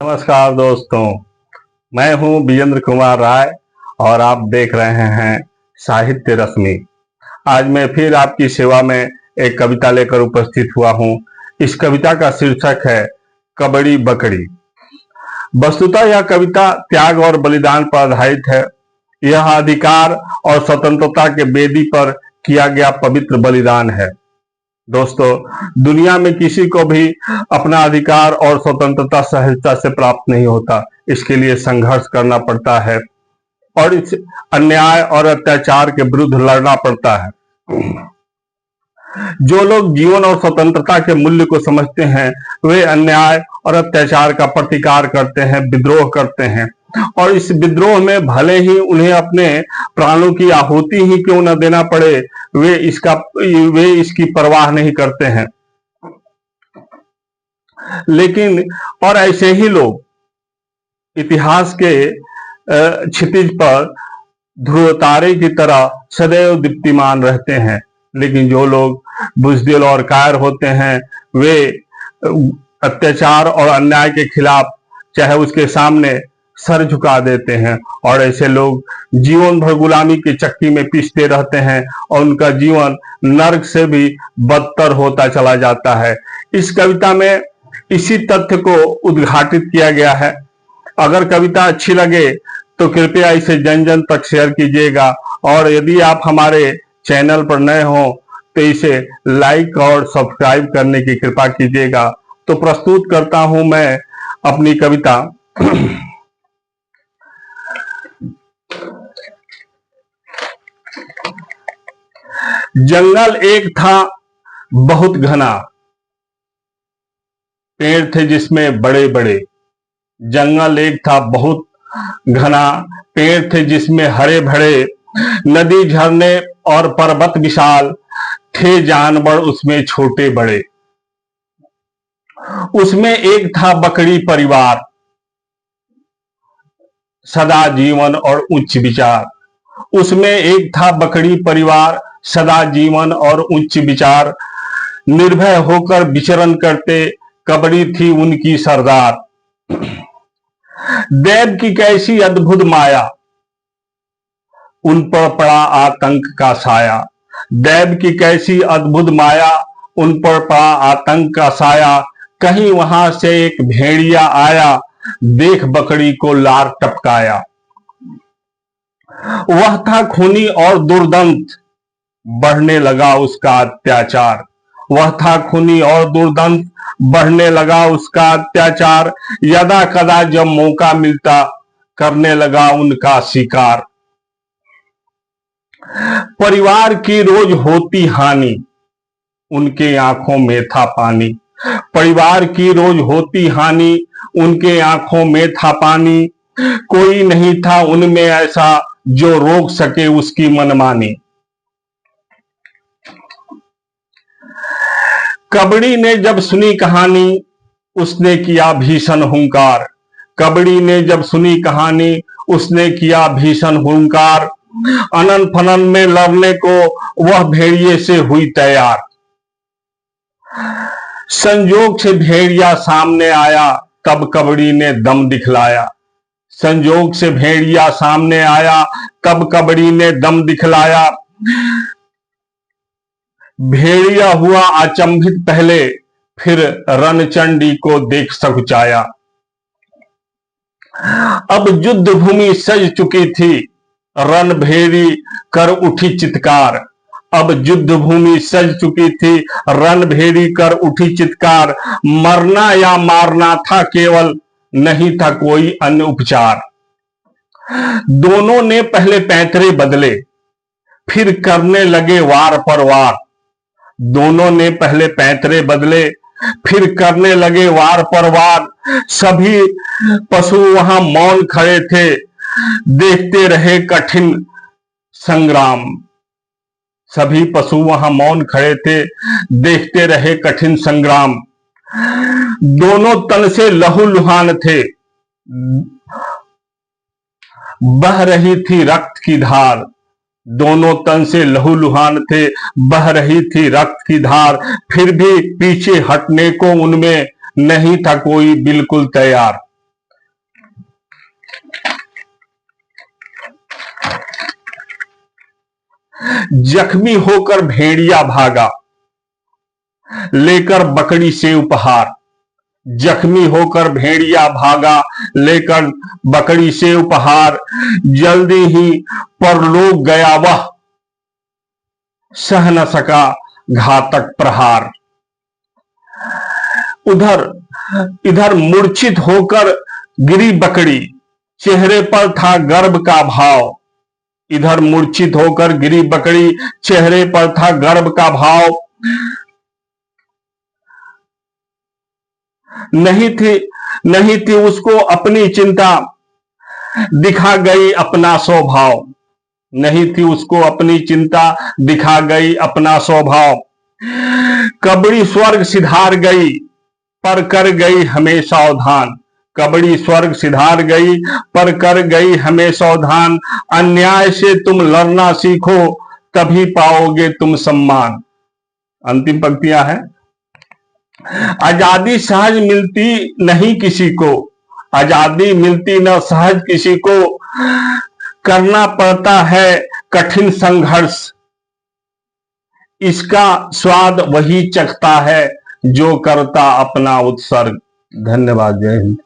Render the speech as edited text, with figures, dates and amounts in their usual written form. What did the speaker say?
नमस्कार दोस्तों, मैं हूं विजेंद्र कुमार राय और आप देख रहे हैं साहित्य रश्मि। आज मैं फिर आपकी सेवा में एक कविता लेकर उपस्थित हुआ हूं। इस कविता का शीर्षक है कबड़ी बकड़ी। वस्तुतः यह कविता त्याग और बलिदान पर आधारित है। यह अधिकार और स्वतंत्रता के वेदी पर किया गया पवित्र बलिदान है। दोस्तों, दुनिया में किसी को भी अपना अधिकार और स्वतंत्रता सहजता से प्राप्त नहीं होता। इसके लिए संघर्ष करना पड़ता है और इस अन्याय और अत्याचार के विरुद्ध लड़ना पड़ता है। जो लोग जीवन और स्वतंत्रता के मूल्य को समझते हैं, वे अन्याय और अत्याचार का प्रतिकार करते हैं, विद्रोह करते हैं और इस विद्रोह में भले ही उन्हें अपने प्राणों की आहुति ही क्यों न देना पड़े, वे इसकी परवाह नहीं करते हैं। लेकिन और ऐसे ही लोग इतिहास के क्षितिज पर ध्रुव तारे की तरह सदैव दीप्तिमान रहते हैं। लेकिन जो लोग बुजदिल और कायर होते हैं, वे अत्याचार और अन्याय के खिलाफ चाहे उसके सामने सर झुका देते हैं और ऐसे लोग जीवन भर गुलामी की चक्की में पीसते रहते हैं और उनका जीवन नर्क से भी बदतर होता चला जाता है। इस कविता में इसी तथ्य को उद्घाटित किया गया है। अगर कविता अच्छी लगे तो कृपया इसे जन जन तक शेयर कीजिएगा और यदि आप हमारे चैनल पर नए हो तो इसे लाइक और सब्सक्राइब करने की कृपा कीजिएगा। तो प्रस्तुत करता हूं मैं अपनी कविता। जंगल एक था बहुत घना, पेड़ थे जिसमें बड़े बड़े। जंगल एक था बहुत घना, पेड़ थे जिसमें हरे भरे। नदी झरने और पर्वत विशाल, थे जानवर उसमें छोटे बड़े। उसमें एक था बकरी परिवार, सदा जीवन और उच्च विचार। उसमें एक था बकरी परिवार, सदा जीवन और उच्च विचार। निर्भय होकर विचरण करते, कबड़ी थी उनकी सरदार। दैव की कैसी अद्भुत माया, उन पर पड़ा आतंक का साया। दैव की कैसी अद्भुत माया, उन पर पड़ा आतंक का साया। कहीं वहां से एक भेड़िया आया, देख बकरी को लार टपकाया। वह था खूनी और दुर्दंत, बढ़ने लगा उसका अत्याचार। वह था खूनी और दुर्दंत, बढ़ने लगा उसका अत्याचार। यदा कदा जब मौका मिलता, करने लगा उनका शिकार। परिवार की रोज होती हानि, उनके आंखों में था पानी। परिवार की रोज होती हानि, उनके आंखों में था पानी। कोई नहीं था उनमें ऐसा, जो रोक सके उसकी मनमानी। कबड़ी ने जब सुनी कहानी, उसने किया भीषण हुंकार। कबड़ी ने जब सुनी कहानी, उसने किया भीषण हुंकार। अनन फनन में लड़ने को वह भेड़िए से हुई तैयार। संजोग से भेड़िया सामने आया, तब कबड़ी ने दम दिखलाया। संजोग से भेड़िया सामने आया, तब कबड़ी ने दम दिखलाया। भेड़िया हुआ अचंभित पहले, फिर रणचंडी को देख सकुचाया। अब युद्ध भूमि सज चुकी थी, रणभेरी कर उठी चित्कार। अब युद्ध भूमि सज चुकी थी, रणभेरी कर उठी चित्कार। मरना या मारना था केवल, नहीं था कोई अन्य उपचार। दोनों ने पहले पैंतरे बदले, फिर करने लगे वार पर वार। दोनों ने पहले पैंतरे बदले, फिर करने लगे वार पर वार। सभी पशु वहां मौन खड़े थे, देखते रहे कठिन संग्राम। सभी पशु वहां मौन खड़े थे, देखते रहे कठिन संग्राम। दोनों तन से लहूलुहान थे, बह रही थी रक्त की धार। दोनों तन से लहूलुहान थे, बह रही थी रक्त की धार। फिर भी पीछे हटने को उनमें नहीं था कोई बिल्कुल तैयार। जख्मी होकर भेड़िया भागा लेकर बकरी से उपहार। जख्मी होकर भेड़िया भागा लेकर बकरी से उपहार। जल्दी ही परलोक गया वह, सह न सका घातक प्रहार। इधर मूर्छित होकर गिरी बकरी, चेहरे पर था गर्व का भाव। इधर मूर्छित होकर गिरी बकरी, चेहरे पर था गर्व का भाव। नहीं थी उसको अपनी चिंता, दिखा गई अपना स्वभाव। नहीं थी उसको अपनी चिंता, दिखा गई अपना स्वभाव। कबड़ी स्वर्ग सिधार गई पर कर गई हमें सावधान। कबड़ी स्वर्ग सिधार गई पर कर गई हमें सावधान। अन्याय से तुम लड़ना सीखो, तभी पाओगे तुम सम्मान। अंतिम पंक्तियां हैं। आजादी सहज मिलती नहीं किसी को, आजादी मिलती न सहज किसी को। करना पड़ता है कठिन संघर्ष, इसका स्वाद वही चखता है जो करता अपना उत्सर्ग। धन्यवाद। जय हिंद।